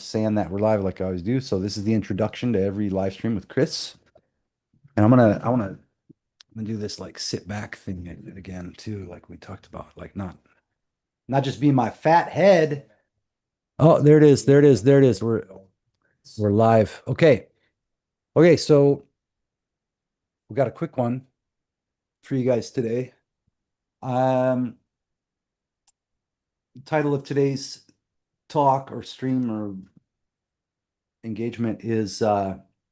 saying that we're live like I always do. So this is the introduction to every live stream with Chris. And I wanna do this like sit back thing again too, like we talked about, like not just being my fat head. Oh, there it is, there it is, there it is. We're live. Okay. Okay, so we got a quick one for you guys today. Um, Title of today's talk or stream or engagement is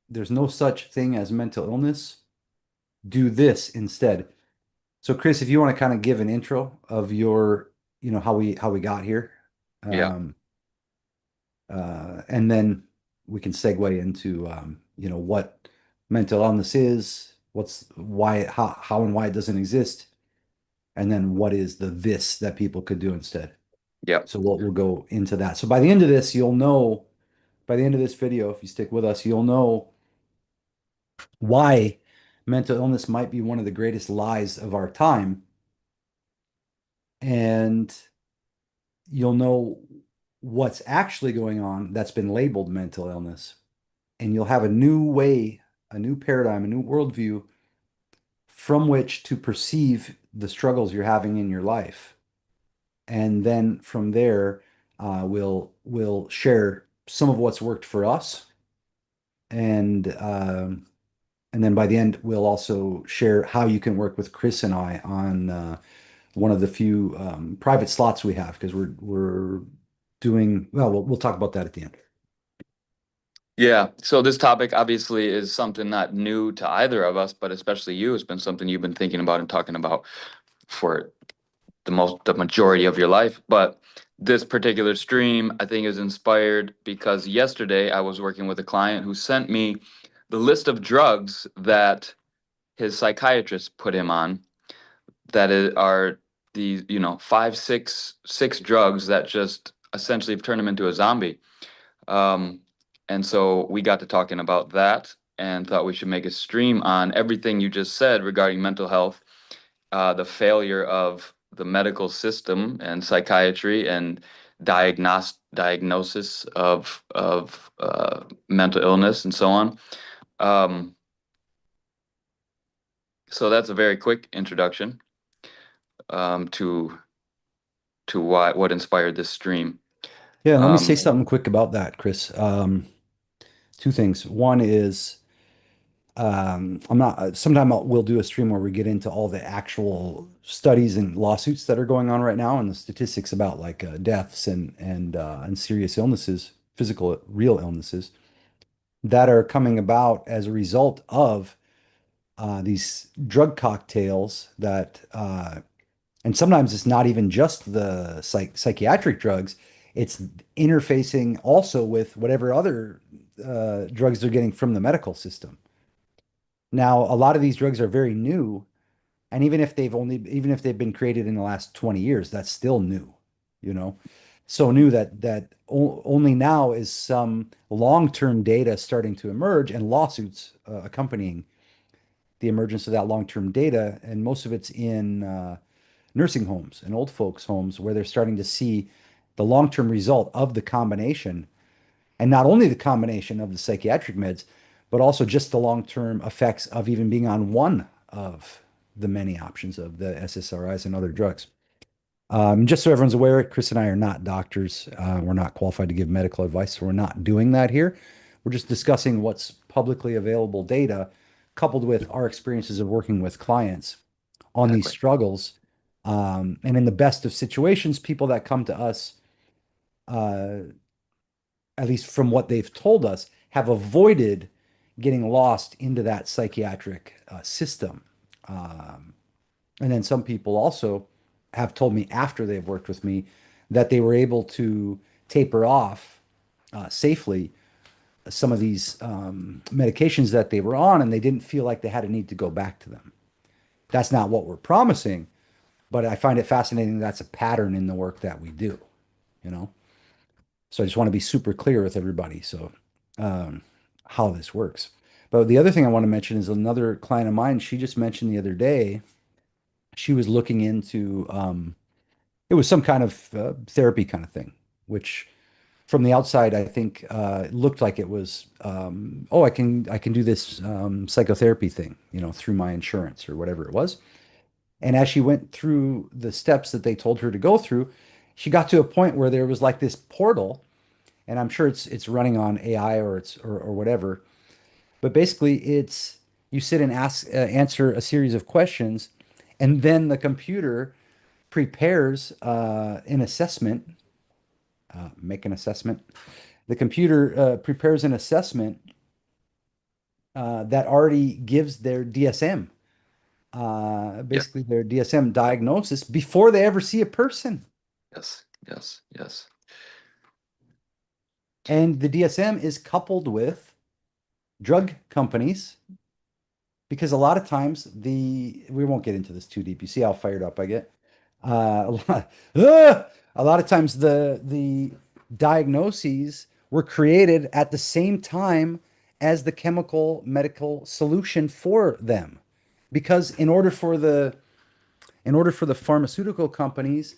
there's no such thing as mental illness. Do this instead. So Chris, if you want to kind of give an intro of your, how we got here, Yeah. um, and then we can segue into, what mental illness is, what's why, how and why it doesn't exist, and then what is the this that people could do instead. Yeah. So we'll go into that. So by the end of this, you'll know, by the end of this video, if you stick with us, you'll know why mental illness might be one of the greatest lies of our time. And you'll know what's actually going on that's been labeled mental illness. And you'll have a new way, a new paradigm, a new worldview from which to perceive the struggles you're having in your life. And then from there, we'll share some of what's worked for us, and and then by the end, we'll also share how you can work with Chris and I on one of the few private slots we have because we're doing well. We'll talk about that at the end. Yeah. So this topic obviously is something not new to either of us, but especially you. It's been something you've been thinking about and talking about for the majority of your life. But this particular stream, I think, is inspired because yesterday I was working with a client who sent me the list of drugs that his psychiatrist put him on are these, five, six drugs that just essentially have turned him into a zombie. Um, and so we got to talking about that and thought we should make a stream on everything you just said regarding mental health, the failure of the medical system and psychiatry and diagnosis of mental illness and so on. Um, so that's a very quick introduction to what inspired this stream. Yeah, let me say Um, something quick about that, Chris. Two things. One is I'm not. Sometime we'll do a stream where we get into all the actual studies and lawsuits that are going on right now, and the statistics about like deaths and serious illnesses, physical real illnesses that are coming about as a result of these drug cocktails that, and sometimes it's not even just the psychiatric drugs, it's interfacing also with whatever other drugs they're getting from the medical system. Now, a lot of these drugs are very new, and even if they've been created in the last 20 years, that's still new, you know? So new that only now is some long-term data starting to emerge and lawsuits accompanying the emergence of that long-term data, and most of it's in nursing homes and old folks' homes where they're starting to see the long-term result of the combination, and not only the combination of the psychiatric meds, but also just the long-term effects of even being on one of the many options of the SSRIs and other drugs. Just so everyone's aware, Chris and I are not doctors. We're not qualified to give medical advice, so we're not doing that here. We're just discussing what's publicly available data coupled with our experiences of working with clients on these exactly. struggles. And in the best of situations, people that come to us, uh, at least from what they've told us, have avoided getting lost into that psychiatric system. Um, and then some people also have told me after they've worked with me that they were able to taper off safely some of these medications that they were on, and they didn't feel like they had a need to go back to them. That's not what we're promising, but I find it fascinating that's a pattern in the work that we do, you know? So I just want to be super clear with everybody. So, um, how this works. But the other thing I want to mention is another client of mine. She just mentioned the other day she was looking into it was some kind of therapy kind of thing, which from the outside, I think it looked like it was, oh, I can do this psychotherapy thing, through my insurance or whatever it was. And as she went through the steps that they told her to go through, she got to a point where there was like this portal, and I'm sure it's running on AI or whatever. But basically, it's you sit and answer a series of questions, and then the computer prepares an assessment, make an assessment. The computer prepares an assessment that already gives their DSM, Yeah. basically their DSM diagnosis before they ever see a person. Yes. Yes. Yes. And the DSM is coupled with drug companies because a lot of times we won't get into this too deep. You see how fired up I get. A lot, a lot of times the diagnoses were created at the same time as the chemical medical solution for them. Because in order for the pharmaceutical companies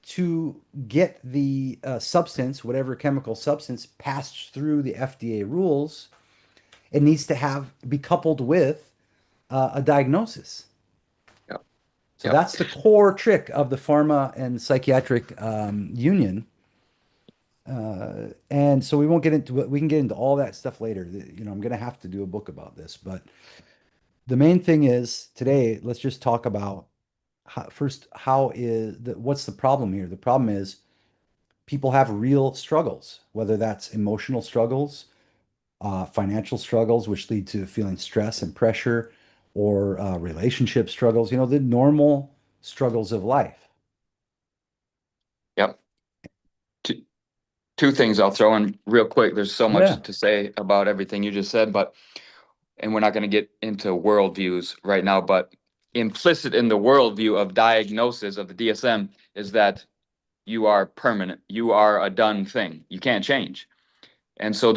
to get the substance, whatever chemical substance, passed through the FDA rules, it needs to be coupled with a diagnosis. Yep. So Yep. that's the core trick of the pharma and psychiatric union. And so we won't get into it. We can get into all that stuff later. I'm going to have to do a book about this, but the main thing is today, let's just talk about first, what's the problem here? The problem is people have real struggles, whether that's emotional struggles, financial struggles, which lead to feeling stress and pressure, or relationship struggles, the normal struggles of life. Yep. Two, two things I'll throw in real quick. There's so Yeah. much to say about everything you just said, but and we're not going to get into worldviews right now, but implicit in the worldview of diagnosis of the DSM is that you are permanent. You are a done thing. You can't change. And so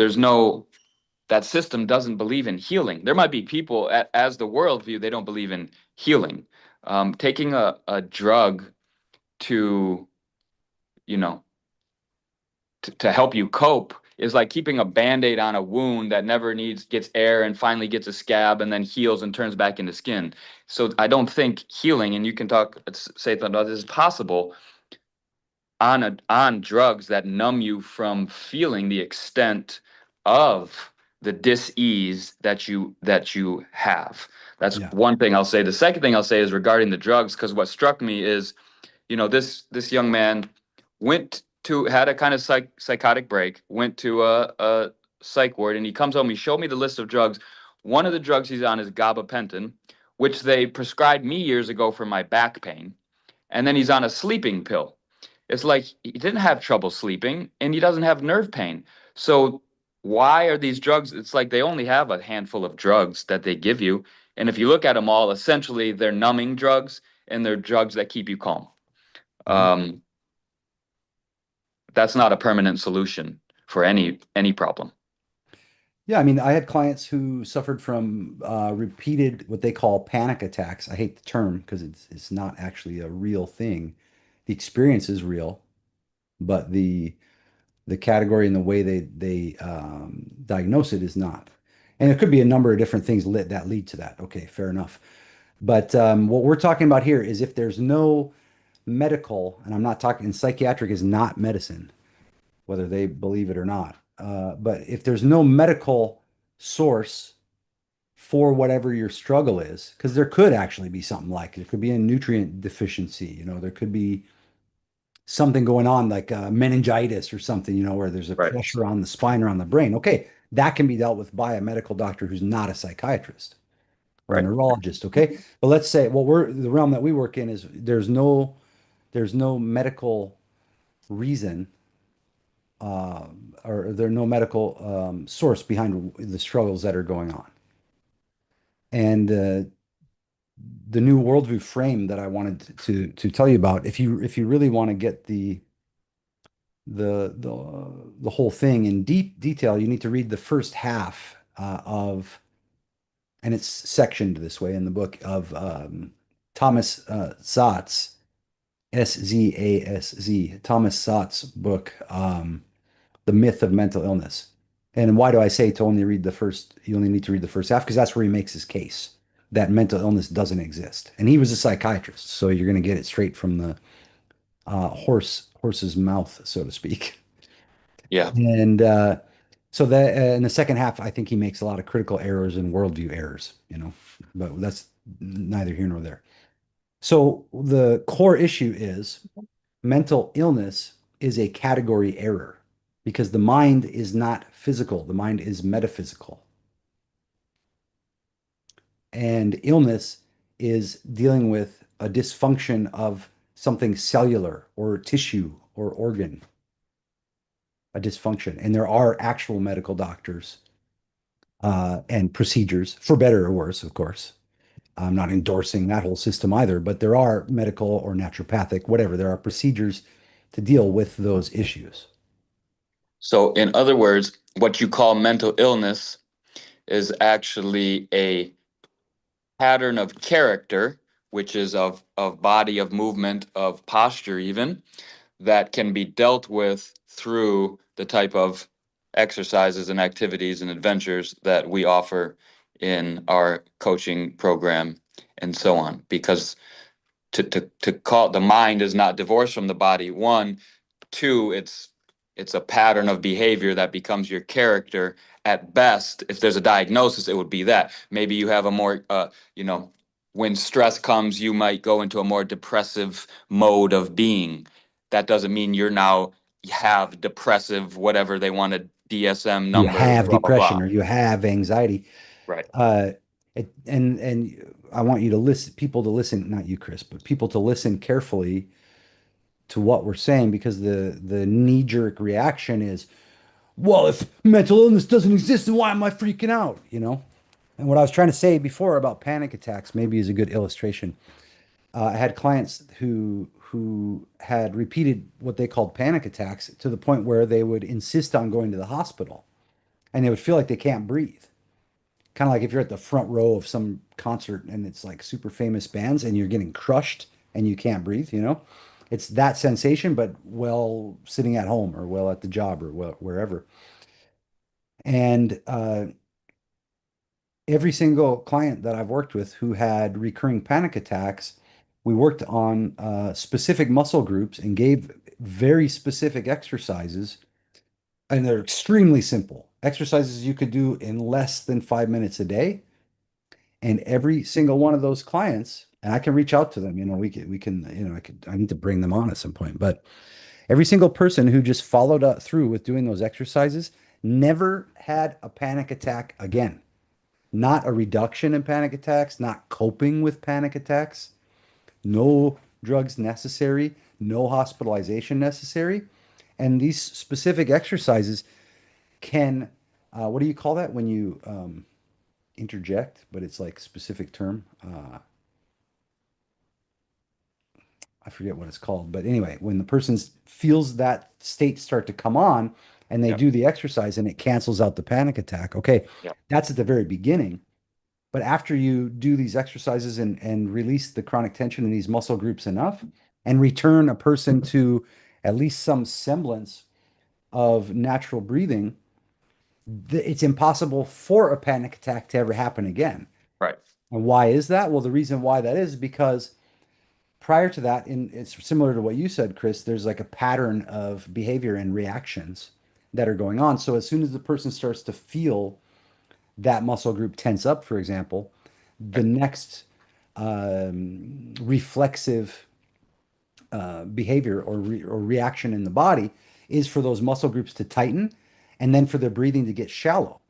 that system doesn't believe in healing. There might be people, as the worldview, they don't believe in healing. Taking a drug to, you know, to help you cope is like keeping a band-aid on a wound that never gets air and finally gets a scab and then heals and turns back into skin. So I don't think healing, and you can say that this is possible on drugs that numb you from feeling the extent of the dis-ease that you have. That's Yeah. one thing I'll say. The second thing I'll say is regarding the drugs, because what struck me is, this young man had a kind of psychotic break, went to a psych ward, and he comes home. He showed me the list of drugs. One of the drugs he's on is gabapentin, which they prescribed me years ago for my back pain. And then he's on a sleeping pill. It's like he didn't have trouble sleeping and he doesn't have nerve pain. So why are these drugs? It's like they only have a handful of drugs that they give you. And if you look at them all, essentially they're numbing drugs and they're drugs that keep you calm. Mhm. Um, that's not a permanent solution for any problem. Yeah, I mean, I had clients who suffered from repeated what they call panic attacks. I hate the term because it's not actually a real thing. The experience is real, but the category and the way they diagnose it is not. And it could be a number of different things that lead to that. Okay, fair enough. But what we're talking about here is if there's no medical, and I'm not talking, and psychiatric is not medicine, whether they believe it or not. But if there's no medical source for whatever your struggle is, because there could actually be something like there could be a nutrient deficiency, there could be something going on like meningitis or something, where there's a Right. pressure on the spine or on the brain. Okay, that can be dealt with by a medical doctor who's not a psychiatrist or a Right. neurologist. Okay, but let's say the realm that we work in is there's no medical reason or there's no medical source behind the struggles that are going on. And the new worldview frame that I wanted to tell you about, if you really want to get the whole thing in deep detail, you need to read the first half and it's sectioned this way in the book of Thomas Satz, Szazz, Thomas Satz's book. the myth of mental illness. And why do I say to only read the first, you only need to read the first half? Because that's where he makes his case that mental illness doesn't exist. And he was a psychiatrist, so you're going to get it straight from the horse's mouth, so to speak. Yeah. And so that in the second half, I think he makes a lot of critical errors and worldview errors, but that's neither here nor there. So the core issue is mental illness is a category error because the mind is not physical, the mind is metaphysical. And illness is dealing with a dysfunction of something cellular or tissue or organ, a dysfunction. And there are actual medical doctors and procedures, for better or worse, of course. I'm not endorsing that whole system either, but there are medical or naturopathic, whatever, there are procedures to deal with those issues. So, in other words, what you call mental illness is actually a pattern of character, which is of body, of movement, of posture, even that can be dealt with through the type of exercises and activities and adventures that we offer in our coaching program and so on. Because to call the mind is not divorced from the body. One, two, it's a pattern of behavior that becomes your character. At best, if there's a diagnosis, it would be that. Maybe you have a more, when stress comes, you might go into a more depressive mode of being. That doesn't mean you're now have depressive, whatever they want a DSM You number, have blah, blah, depression blah. or you have anxiety. Right. Uh, and I want you to listen, people to listen, not you, Chris, but people to listen carefully to what we're saying because the knee-jerk reaction is, well, if mental illness doesn't exist, then why am I freaking out? And what I was trying to say before about panic attacks maybe is a good illustration. I had clients who had repeated what they called panic attacks to the point where they would insist on going to the hospital and they would feel like they can't breathe. Kind of like if you're at the front row of some concert and it's like super famous bands and you're getting crushed and you can't breathe. It's that sensation, but well, sitting at home or well at the job or well, wherever. And every single client that I've worked with who had recurring panic attacks, we worked on specific muscle groups and gave very specific exercises. And they're extremely simple exercises you could do in less than 5 minutes a day. And every single one of those clients, and I can reach out to them, we can, I need to bring them on at some point, but every single person who just followed up through with doing those exercises never had a panic attack again. Not a reduction in panic attacks, not coping with panic attacks, no drugs necessary, no hospitalization necessary. And these specific exercises can, what do you call that when you interject, but it's like specific term? I forget what it's called, but anyway, when the person feels that state start to come on and they Yep. do the exercise and it cancels out the panic attack, okay, Yep. that's at the very beginning. But after you do these exercises and release the chronic tension in these muscle groups enough and return a person to at least some semblance of natural breathing, it's impossible for a panic attack to ever happen again. Right. And why is that? Well, the reason why that is because prior to that, it's similar to what you said, Chris, there's like a pattern of behavior and reactions that are going on. So as soon as the person starts to feel that muscle group tense up, for example, the Right. next reflexive behavior or reaction in the body is for those muscle groups to tighten and then for the breathing to get shallow.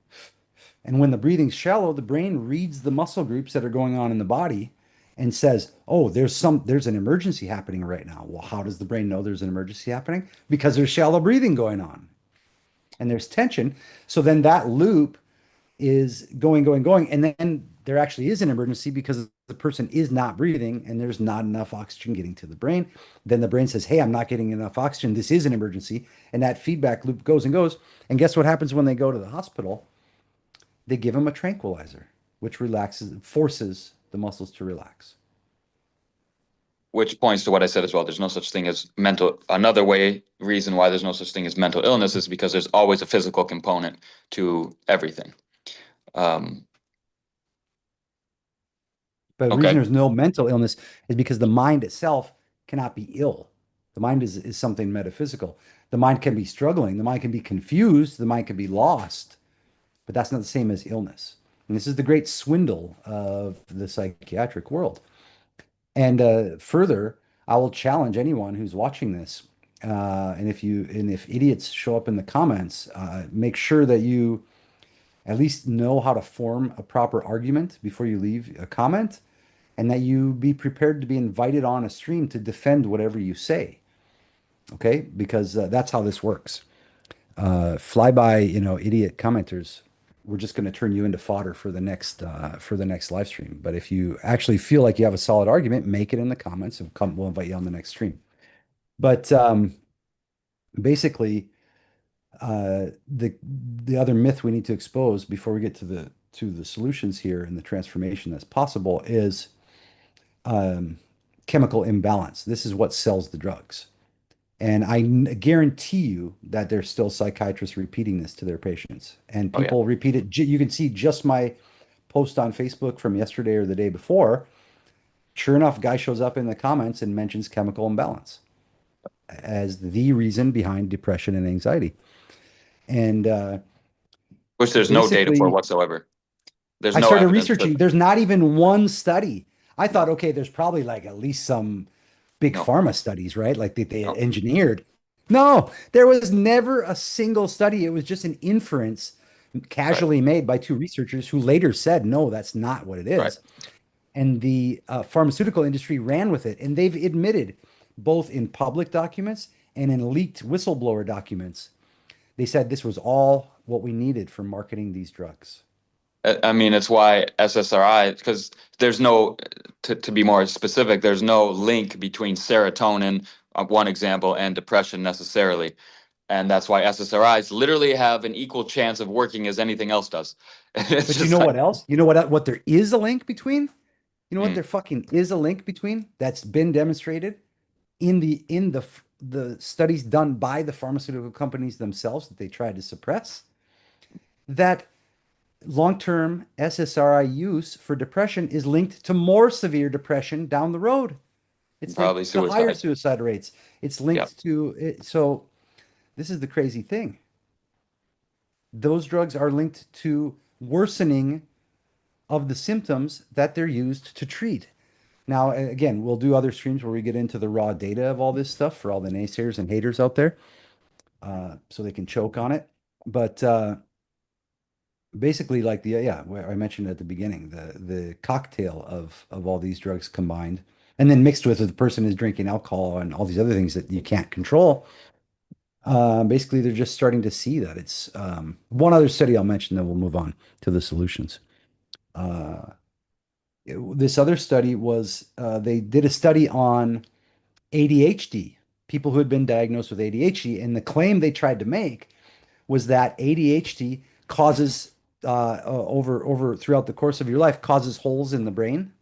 And when the breathing's shallow, the brain reads the muscle groups that are going on in the body and says, "Oh, there's an emergency happening right now." Well, how does the brain know there's an emergency happening? Because there's shallow breathing going on and there's tension. So then that loop is going, going, going, and then there actually is an emergency because the person is not breathing and there's not enough oxygen getting to the brain. Then the brain says, "Hey, I'm not getting enough oxygen. This is an emergency." And that feedback loop goes and goes. And guess what happens when they go to the hospital? They give them a tranquilizer, which forces the muscles to relax. which points to what I said as well. There's no such thing as mental. Another reason why there's no such thing as mental illness is because there's always a physical component to everything. Um, But the reason okay. there's no mental illness is because the mind itself cannot be ill. The mind is something metaphysical. The mind can be struggling, the mind can be confused, the mind can be lost, but that's not the same as illness. And this is the great swindle of the psychiatric world. And further, I will challenge anyone who's watching this. And if idiots show up in the comments, make sure that you at least know how to form a proper argument before you leave a comment, and that you be prepared to be invited on a stream to defend whatever you say. Okay, because that's how this works. Flyby, idiot commenters, we're just going to turn you into fodder for the next live stream. But if you actually feel like you have a solid argument, make it in the comments, and we'll invite you on the next stream. But basically, the other myth we need to expose before we get to the solutions here and the transformation that's possible is um, chemical imbalance. This is what sells the drugs. And I guarantee you that there's still psychiatrists repeating this to their patients. And Oh yeah. people repeat it. You can see just my post on Facebook from yesterday or the day before. Sure enough, guy shows up in the comments and mentions chemical imbalance as the reason behind depression and anxiety. And Which there's no data for basically, whatsoever. There's I no started evidence that researching. There's not even one study. I thought, no, okay, there's probably like at least some big no, pharma studies, right? Like that they no. engineered. No, there was never a single study. It was just an inference Right. casually made by two researchers who later said, no, that's not what it Right. is. And the pharmaceutical industry ran with it. And they've admitted both in public documents and in leaked whistleblower documents. They said this was all what we needed for marketing these drugs. I mean, it's why SSRI, because there's no, to be more specific, there's no link between serotonin, one example, and depression necessarily. And that's why SSRIs literally have an equal chance of working as anything else does. It's But you know just like, what else? You know what there is a link between? You know what mm, there fucking is a link between that's been demonstrated in the studies done by the pharmaceutical companies themselves that they tried to suppress, that long-term SSRI use for depression is linked to more severe depression down the road. It's probably linked to higher suicide. suicide rates. It's Yeah, linked to it. So this is the crazy thing. Those drugs are linked to worsening of the symptoms that they're used to treat. Now, again, we'll do other streams where we get into the raw data of all this stuff for all the naysayers and haters out there, so they can choke on it. But basically, like yeah, where I mentioned at the beginning, the cocktail of all these drugs combined, and then mixed with the person is drinking alcohol and all these other things that you can't control. Basically, they're just starting to see that it's one other study I'll mention, then we'll move on to the solutions. Uh, this other study was they did a study on ADHD, people who had been diagnosed with ADHD, and the claim they tried to make was that ADHD causes over throughout the course of your life causes holes in the brain.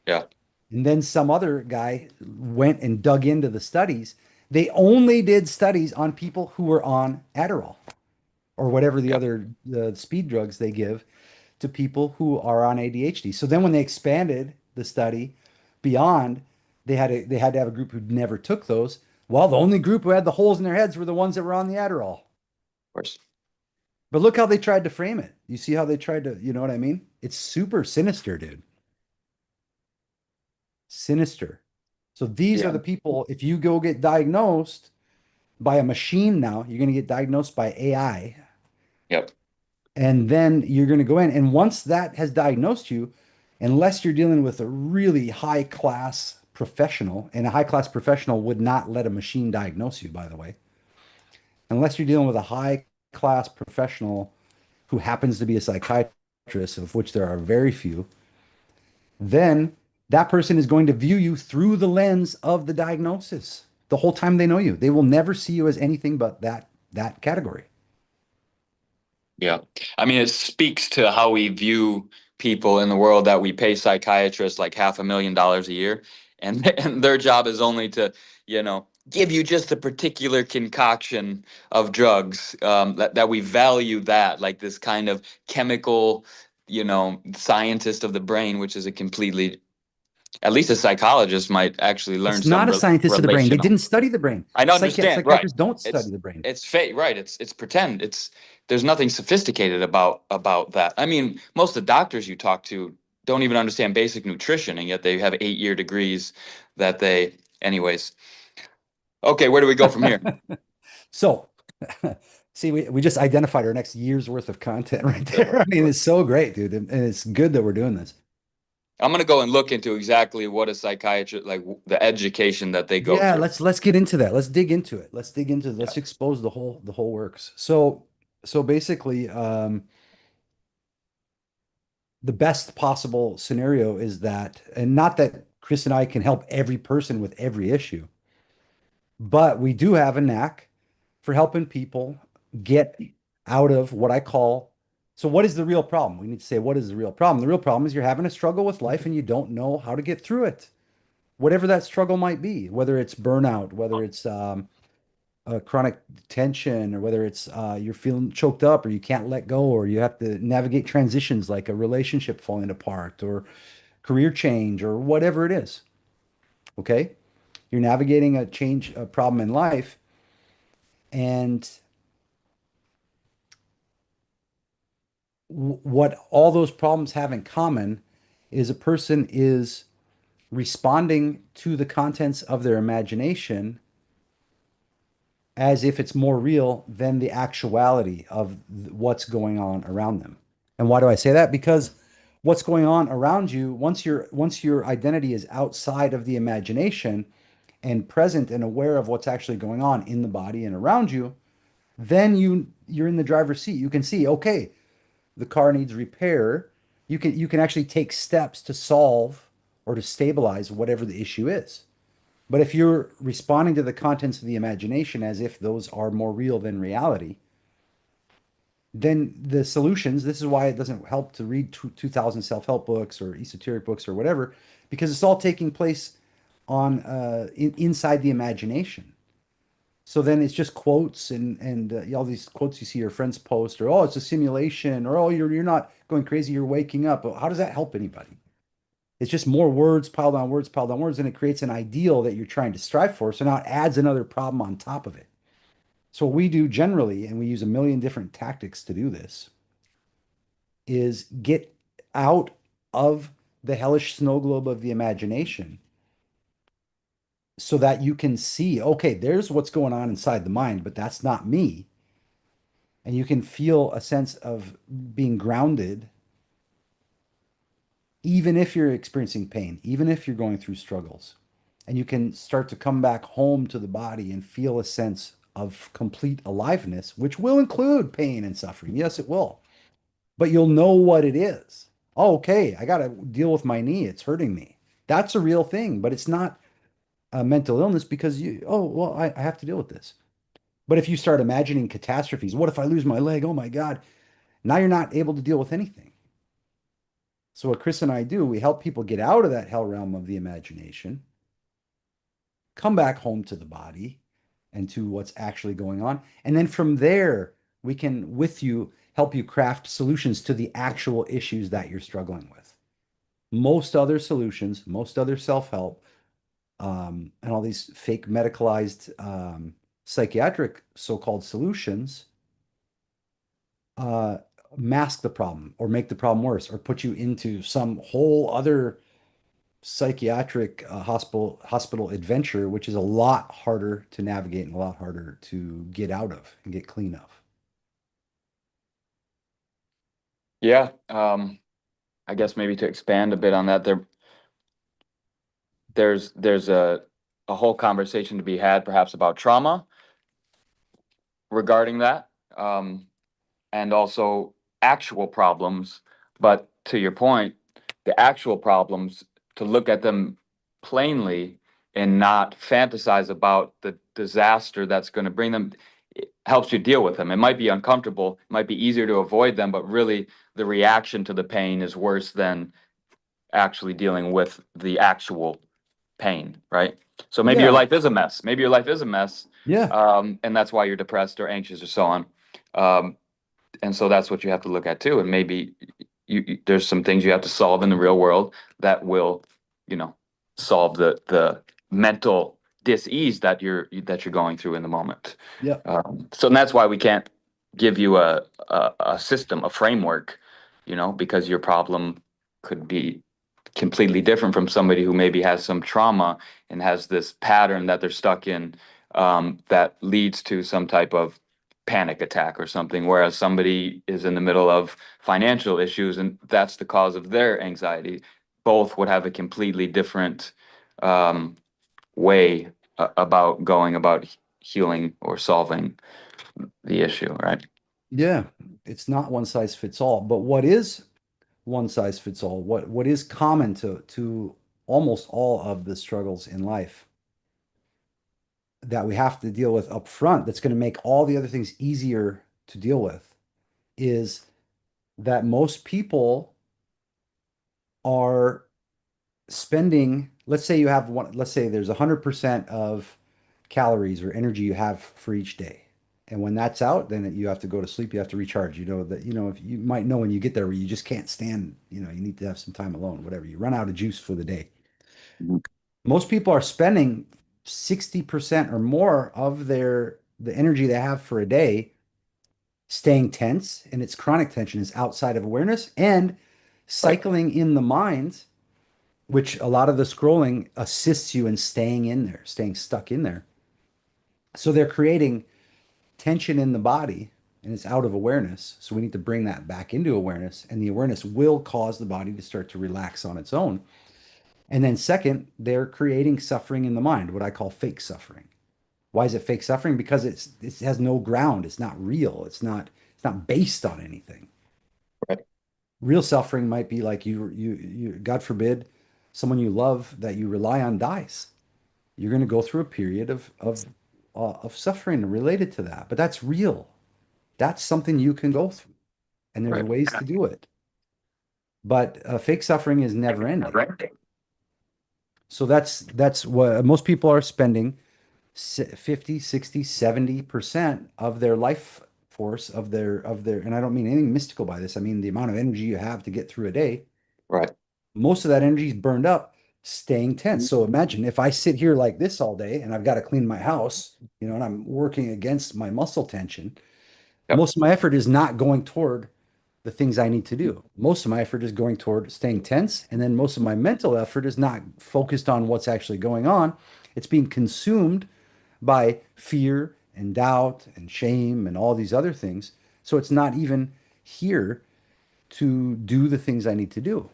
yeah, And then some other guy went and dug into the studies. They only did studies on people who were on Adderall or whatever the yeah, other speed drugs they give to people who are on ADHD. So then when they expanded the study beyond, they had to have a group who never took those. Well, the only group who had the holes in their heads were the ones that were on the Adderall. of course. But look how they tried to frame it. You see how they tried to, you know what I mean? It's super sinister, dude. Sinister. So these are Yeah, the people, if you go get diagnosed by a machine now, you're going to get diagnosed by AI. yep, And then you're going to go in. And once that has diagnosed you, unless you're dealing with a really high class professional, and a high class professional would not let a machine diagnose you, by the way, unless you're dealing with a high class professional who happens to be a psychiatrist, of which there are very few, then that person is going to view you through the lens of the diagnosis the whole time they know you. They will never see you as anything but that category. yeah. I mean, it speaks to how we view people in the world that we pay psychiatrists like $500,000 a year. and and their job is only to, give you just a particular concoction of drugs, that we value that, like this kind of chemical, scientist of the brain, which is a completely, at least a psychologist might actually learn It's some not a scientist of the brain. They relational. didn't study the brain. I don't understand, right? Psychiatrists don't study It's the brain. it's fake, right? It's pretend. There's nothing sophisticated about that. I mean, most of the doctors you talk to don't even understand basic nutrition, and yet they have 8-year degrees that they, anyways. Okay, where do we go from here? So, see, we just identified our next year's worth of content right there. I mean, it's so great, dude. And it's good that we're doing this. I'm gonna go and look into exactly what a psychiatrist, like the education that they go Yeah, through. let's get into that. Let's dig into it. Yeah. Let's expose the whole works. So basically, the best possible scenario is that, and not that Chris and I can help every person with every issue, but we do have a knack for helping people get out of what I call. So, what is the real problem? We need to say, what is the real problem? The real problem is you're having a struggle with life and you don't know how to get through it, whatever that struggle might be, whether it's burnout, whether it's chronic tension, or whether it's you're feeling choked up, or you can't let go, or you have to navigate transitions like a relationship falling apart, or career change, or whatever it is. Okay. You're navigating a problem in life. And what all those problems have in common is a person is responding to the contents of their imagination as if it's more real than the actuality of what's going on around them. And why do I say that? Because what's going on around you, once your identity is outside of the imagination and present and aware of what's actually going on in the body and around you, then you're in the driver's seat. You can see, okay, the car needs repair. You can actually take steps to solve or to stabilize whatever the issue is. But if you're responding to the contents of the imagination as if those are more real than reality, then the solutions, this is why it doesn't help to read 2000 self-help books or esoteric books or whatever, because it's all taking place on inside the imagination. So then it's just quotes and all these quotes you see your friends post, or oh, it's a simulation, or oh, you're not going crazy, you're waking up. How does that help anybody? It's just more words piled on words, and it creates an ideal that you're trying to strive for. So now it adds another problem on top of it. So what we do generally, and we use a million different tactics to do this, is get out of the hellish snow globe of the imagination so that you can see, okay, there's what's going on inside the mind, but that's not me. And you can feel a sense of being grounded, even if you're experiencing pain, even if you're going through struggles. And you can start to come back home to the body and feel a sense of complete aliveness, which will include pain and suffering. Yes, it will. But you'll know what it is. Oh, okay, I got to deal with my knee. It's hurting me. That's a real thing, but it's not a mental illness because oh, well, I have to deal with this. But if you start imagining catastrophes, what if I lose my leg? Oh my God. Now you're not able to deal with anything. So what Chris and I do, we help people get out of that hell realm of the imagination, come back home to the body and to what's actually going on. And then from there, we can, with you, help you craft solutions to the actual issues that you're struggling with. Most other solutions, most other self-help, and all these fake medicalized psychiatric so-called solutions uh, mask the problem or make the problem worse or put you into some whole other psychiatric hospital adventure, which is a lot harder to navigate and a lot harder to get out of and get clean of. Yeah, I guess maybe to expand a bit on that, there's a whole conversation to be had, perhaps about trauma regarding that, and also actual problems. But to your point, the actual problems, to look at them plainly and not fantasize about the disaster that's going to bring them, it helps you deal with them. It might be uncomfortable, it might be easier to avoid them, but really the reaction to the pain is worse than actually dealing with the actual pain, right? So maybe your Yeah. life is a mess. Maybe your life is a mess, Yeah. and that's why you're depressed or anxious or so on. Um, and so that's what you have to look at too. And maybe there's some things you have to solve in the real world that will, you know, solve the mental dis-ease that you're going through in the moment. Yeah. So that's why we can't give you a system, a framework, because your problem could be completely different from somebody who maybe has some trauma and has this pattern that they're stuck in, that leads to some type of panic attack or something, whereas somebody is in the middle of financial issues and that's the cause of their anxiety. Both would have a completely different um, way about going about healing or solving the issue, right? Yeah. It's not one size fits all. But what is one size fits all? What is common to almost all of the struggles in life that we have to deal with up front that's going to make all the other things easier to deal with is that most people are spending, let's say you have one, let's say there's 100% of calories or energy you have for each day. And when that's out, then you have to go to sleep, you have to recharge. You know that, if you might know when you get there where you just can't stand, you need to have some time alone, whatever. You run out of juice for the day. Mhm. Most people are spending 60% or more of the energy they have for a day staying tense, and its chronic tension is outside of awareness and Right, cycling in the mind, which a lot of the scrolling assists you in staying in there, staying stuck in there. So they're creating tension in the body and it's out of awareness. So we need to bring that back into awareness, and the awareness will cause the body to start to relax on its own. And then, second, they're creating suffering in the mind, what I call fake suffering. Why is it fake suffering? Because it has no ground. It's not real. It's not based on anything. right, Real suffering might be like God forbid, someone you love that you rely on dies. You're going to go through a period of suffering related to that. But that's real. That's something you can go through, and there's right, ways to do it. But fake suffering is never ending. right, So that's what most people are spending 50, 60, 70% of their life force of their, and I don't mean anything mystical by this. I mean the amount of energy you have to get through a day. right. Most of that energy is burned up staying tense. So imagine if I sit here like this all day and I've got to clean my house, and I'm working against my muscle tension. Yep. Most of my effort is not going toward the things I need to do. Most of my effort is going toward staying tense. And then most of my mental effort is not focused on what's actually going on. It's being consumed by fear and doubt and shame and all these other things. So it's not even here to do the things I need to do.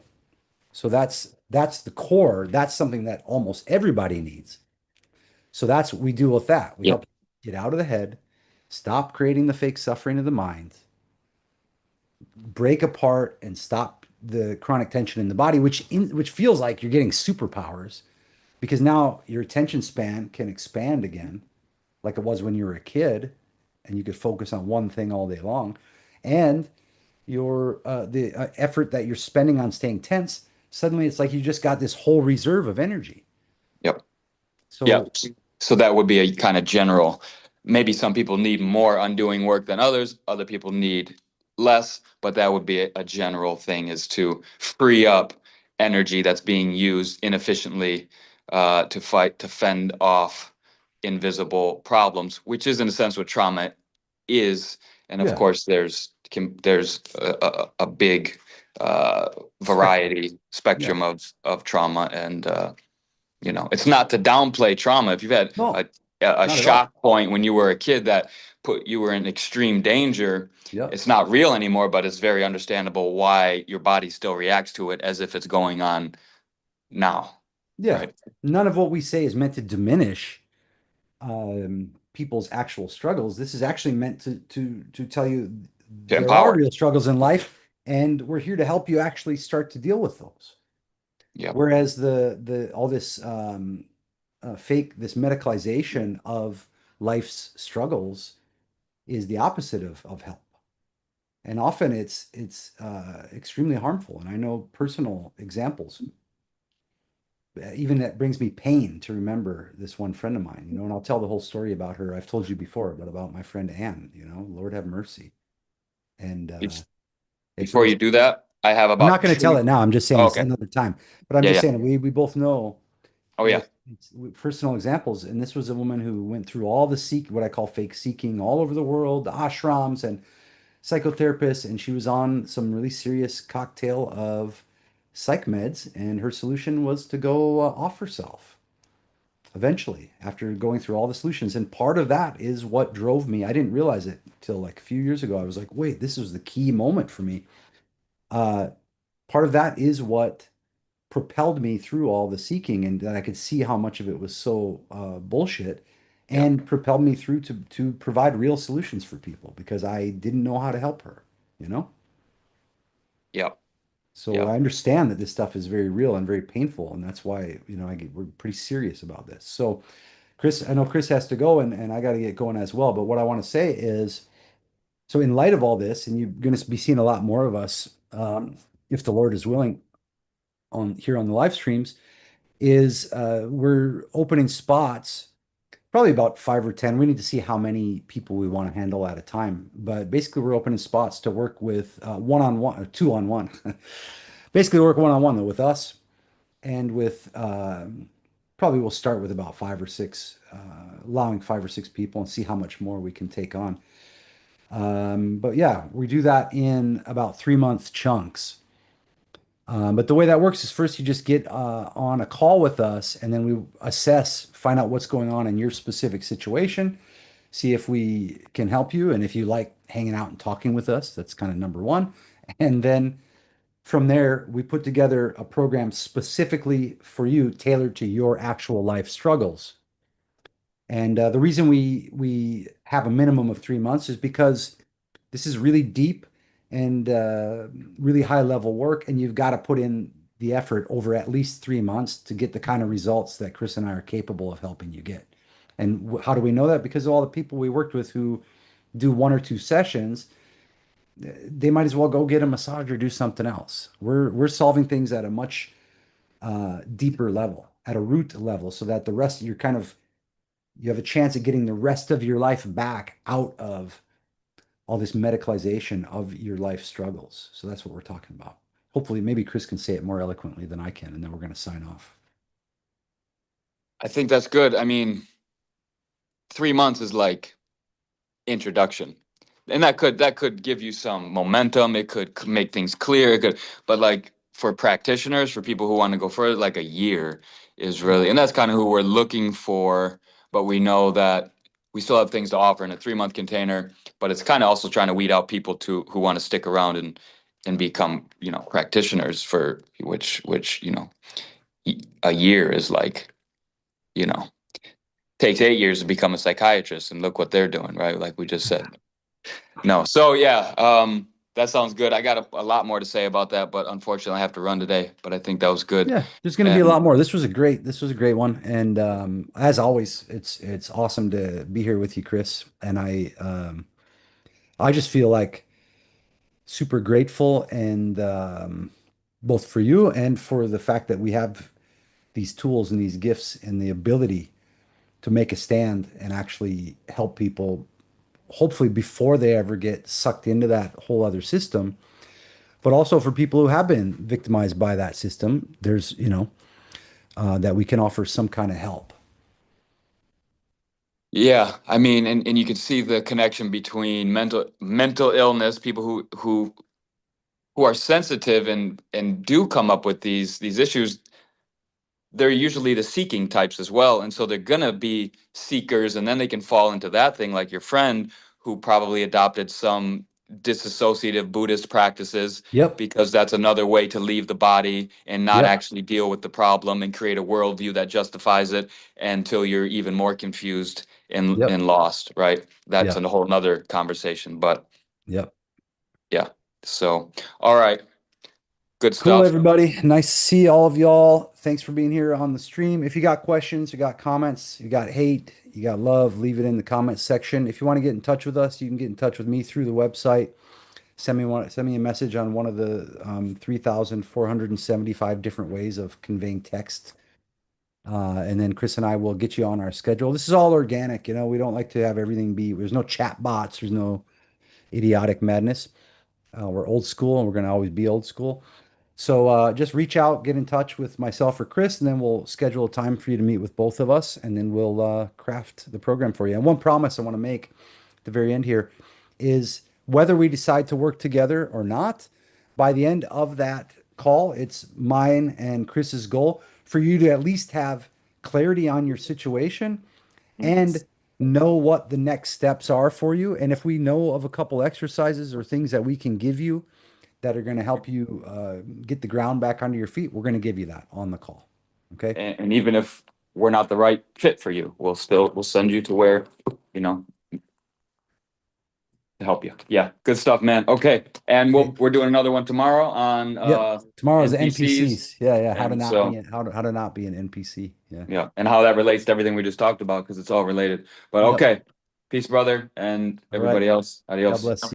So that's the core. That's something that almost everybody needs. So that's what we do with that. We Yeah. help get out of the head, stop creating the fake suffering of the mind, break apart and stop the chronic tension in the body, which feels like you're getting superpowers because now your attention span can expand again, like it was when you were a kid, and you could focus on one thing all day long, and your the effort that you're spending on staying tense, suddenly it's like you just got this whole reserve of energy. Yep. So Yep. So that would be a kind of general. Maybe some people need more undoing work than others. Other people need less, but that would be a general thing is to free up energy that's being used inefficiently to fend off invisible problems, which is in a sense what trauma is. And of yeah, course, there's a big uh, spectrum. variety Yeah, spectrum of trauma and it's not to downplay trauma. If you've had no, a not at all. shock point when you were a kid that put you were in extreme danger, Yeah, it's not real anymore, but it's very understandable why your body still reacts to it as if it's going on now, yeah. right? None of what we say is meant to diminish people's actual struggles. This is actually meant to tell you To there are empower. real struggles in life, and we're here to help you actually start to deal with those. Yep. Whereas the all this fake, this medicalization of life's struggles is the opposite of help. And often it's extremely harmful. And I know personal examples. even that brings me pain to remember this one friend of mine, and I'll tell the whole story about her. I've told you before, but about my friend Anne, Lord have mercy. And Bef- it Before brings, you do that, I have I'm not about going to tell two. it now. I'm just saying Oh, it's okay. another time. But I'm Yeah, just yeah. saying we both know Oh, yeah. with, with personal examples. And this was a woman who went through all the what I call fake seeking all over the world, the ashrams and psychotherapists. And she was on some really serious cocktail of psych meds. And her solution was to go off herself eventually after going through all the solutions. And part of that is what drove me. I didn't realize it till like a few years ago. I was like, wait, this was the key moment for me. Uh, Part of that is what propelled me through all the seeking, and that I could see how much of it was so bullshit, Yeah. and propelled me through to provide real solutions for people because I didn't know how to help her, you know? Yeah. So Yeah. I understand that this stuff is very real and very painful, and that's why, we're pretty serious about this. So Chris, I know Chris has to go and I got to get going as well, but what I want to say is, so in light of all this, and you're going to be seeing a lot more of us, if the Lord is willing, on here on the live streams, is we're opening spots, probably about 5 or 10. We need to see how many people we want to handle at a time. But basically, we're opening spots to work with one-on-one, or two-on-one. Basically, work one-on-one though with us and with probably we'll start with about 5 or 6, allowing 5 or 6 people and see how much more we can take on. But yeah, we do that in about 3 month chunks. But the way that works is first you just get on a call with us, and then we assess, find out what's going on in your specific situation, see if we can help you, and if you like hanging out and talking with us, that's kind of number one. And then from there, we put together a program specifically for you, tailored to your actual life struggles. And the reason we have a minimum of 3 months is because this is really deep and really high level work, and you've got to put in the effort over at least 3 months to get the kind of results that Chris and I are capable of helping you get. And how do we know that? Because of all the people we worked with who do 1 or 2 sessions, they might as well go get a massage or do something else. We're solving things at a much deeper level, at a root level, so that the rest you're kind of you have a chance at getting the rest of your life back out of all this medicalization of your life struggles. So that's what we're talking about. Hopefully, maybe Chris can say it more eloquently than I can, and then we're going to sign off. I think that's good. I mean, 3 months is like introduction. And that could give you some momentum. It could make things clear. It could, but like for practitioners, for people who want to go further, like a year is Yeah. really, and that's kind of who we're looking for. But we know that we still have things to offer in a 3 month container. But it's kind of also trying to weed out people to who want to stick around and become, practitioners for which a year is like, you know, takes 8 years to become a psychiatrist, and look what they're doing, right? Like we just said. No. So yeah, that sounds good. I got a lot more to say about that, but unfortunately I have to run today. But I think that was good. Yeah, there's going to be a And lot more. This was a great one, and as always, it's awesome to be here with you, Chris. And I just feel like super grateful, and both for you and for the fact that we have these tools and these gifts and the ability to make a stand and actually help people, hopefully before they ever get sucked into that whole other system. But also for people who have been victimized by that system, there's, that we can offer some kind of help. yeah, I mean, and you can see the connection between mental illness, people who are sensitive and do come up with these issues. They're usually the seeking types as well. And so they're going to be seekers. And then they can fall into that thing, like your friend who probably adopted some disassociative Buddhist practices, Yep. because that's another way to leave the body and not Yep. actually deal with the problem and create a worldview that justifies it until you're even more confused and Yep. lost, right? That's Yep. a whole nother conversation. But Yep. yeah. So, all right. Good Cool, stuff. everybody. Nice to see all of y'all. Thanks for being here on the stream. If you got questions, you got comments, you got hate, you got love, leave it in the comments section. If you want to get in touch with us, you can get in touch with me through the website. Send me a message on one of the 3,475 different ways of conveying text And then Chris and I will get you on our schedule. This is all organic, you know, we don't like to have everything be, there's no chat bots, there's no idiotic madness. We're old school and we're going to always be old school. So just reach out, get in touch with myself or Chris, and then we'll schedule a time for you to meet with both of us, and then we'll craft the program for you. And one promise I want to make at the very end here is whether we decide to work together or not, by the end of that call, it's mine and Chris's goal for you to at least have clarity on your situation and know what the next steps are for you. And if we know of a couple exercises or things that we can give you that are going to help you get the ground back under your feet, we're going to give you that on the call. Okay. And even if we're not the right fit for you, we'll send you to where, you know, to help you. Yeah, good stuff, man. Okay. And Okay. we're doing another one tomorrow on Yep. Tomorrow's the NPCs. NPCs. Yeah, yeah. How to And not be so, an, how to not be an NPC. Yeah. yeah, and how that relates to everything we just talked about, because it's all related. But Yep. okay. Peace, brother, and All right. everybody else. God Adios. bless.